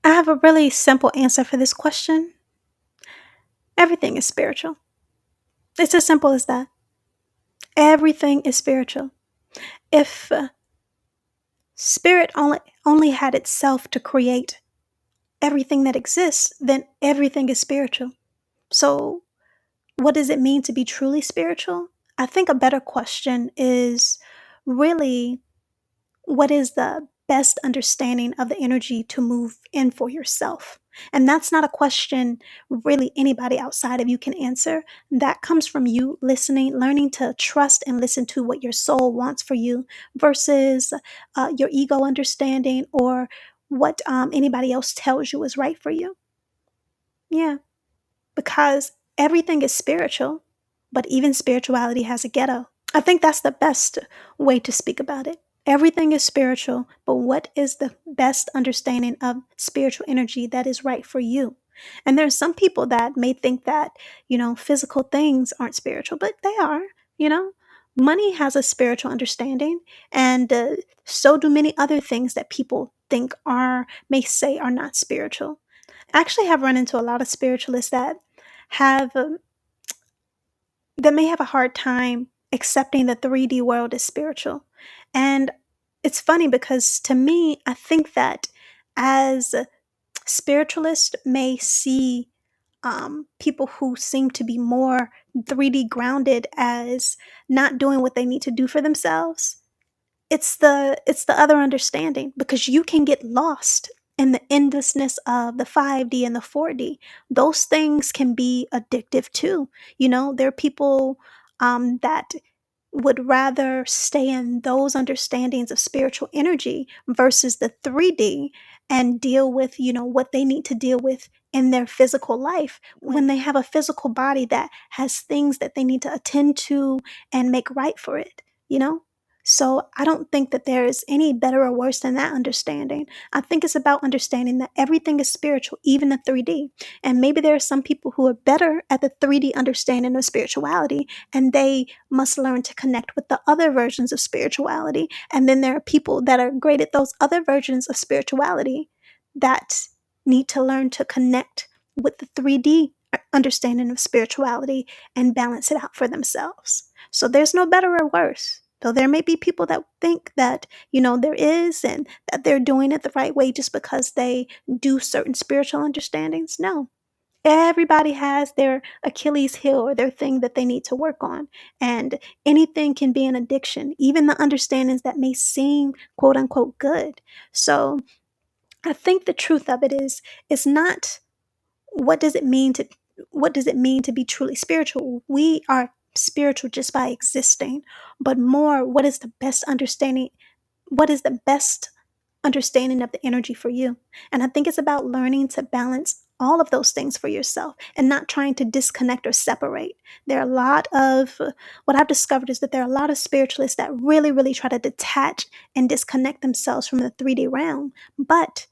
I have a really simple answer for this question. Everything is spiritual. It's as simple as that. Everything is spiritual. If spirit only had itself to create everything that exists, then everything is spiritual. So, what does it mean to be truly spiritual? I think a better question is really, what is the best understanding of the energy to move in for yourself? And that's not a question really anybody outside of you can answer. That comes from you listening, learning to trust and listen to what your soul wants for you versus your ego understanding or what anybody else tells you is right for you. Yeah, because everything is spiritual, but even spirituality has a ghetto. I think that's the best way to speak about it. Everything is spiritual, but what is the best understanding of spiritual energy that is right for you? And there's some people that may think that, physical things aren't spiritual, but they are, you know. Money has a spiritual understanding, and so do many other things that people think may say are not spiritual. I actually have run into a lot of spiritualists have that may have a hard time accepting the 3D world is spiritual. And it's funny because to me, I think that as spiritualists may see people who seem to be more 3D grounded as not doing what they need to do for themselves, it's the other understanding because you can get lost in the endlessness of the 5D and the 4D. Those things can be addictive too. There are people that would rather stay in those understandings of spiritual energy versus the 3D and deal with, what they need to deal with in their physical life when they have a physical body that has things that they need to attend to and make right for it, you know? So I don't think that there is any better or worse than that understanding. I think it's about understanding that everything is spiritual, even the 3D. And maybe there are some people who are better at the 3D understanding of spirituality, and they must learn to connect with the other versions of spirituality. And then there are people that are great at those other versions of spirituality that need to learn to connect with the 3D understanding of spirituality and balance it out for themselves. So there's no better or worse. Though there may be people that think that, there is and that they're doing it the right way just because they do certain spiritual understandings. No, everybody has their Achilles heel or their thing that they need to work on. And anything can be an addiction, even the understandings that may seem quote unquote good. So I think the truth of it is, it's not what does it mean to be truly spiritual. We are spiritual just by existing, but more, what is the best understanding of the energy for you. And I think it's about learning to balance all of those things for yourself and not trying to disconnect or separate. There are a lot of, what I've discovered is that there are a lot of spiritualists that really, really try to detach and disconnect themselves from the 3D realm. But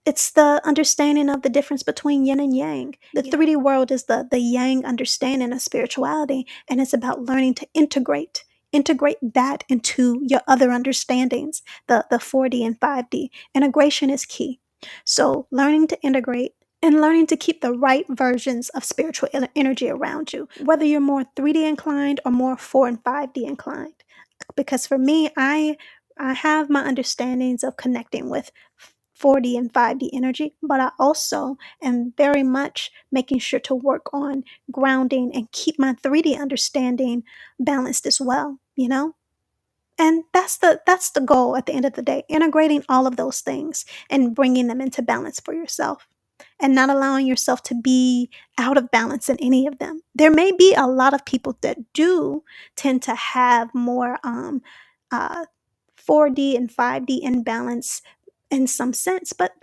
it's the understanding of the difference between yin and yang. The 3D world is the yang understanding of spirituality, and it's about learning to integrate that into your other understandings, the 4D and 5D. Integration is key. So, learning to integrate and learning to keep the right versions of spiritual energy around you, whether you're more 3D inclined or more 4 and 5D inclined. Because for me, I have my understandings of connecting with 4D and 5D energy, but I also am very much making sure to work on grounding and keep my 3D understanding balanced as well, And that's the goal at the end of the day, integrating all of those things and bringing them into balance for yourself and not allowing yourself to be out of balance in any of them. There may be a lot of people that do tend to have more uh 4D and 5D imbalance in some sense, but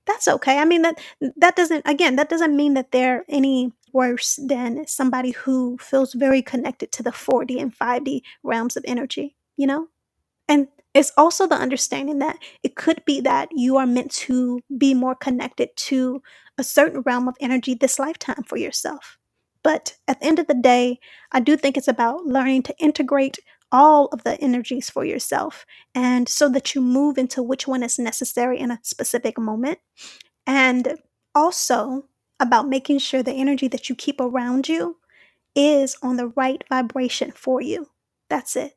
that's okay. I mean, that doesn't mean that they're any worse than somebody who feels very connected to the 4D and 5D realms of energy. And it's also the understanding that it could be that you are meant to be more connected to a certain realm of energy this lifetime for yourself. But at the end of the day, I do think it's about learning to integrate all of the energies for yourself, and so that you move into which one is necessary in a specific moment. And also about making sure the energy that you keep around you is on the right vibration for you. That's it.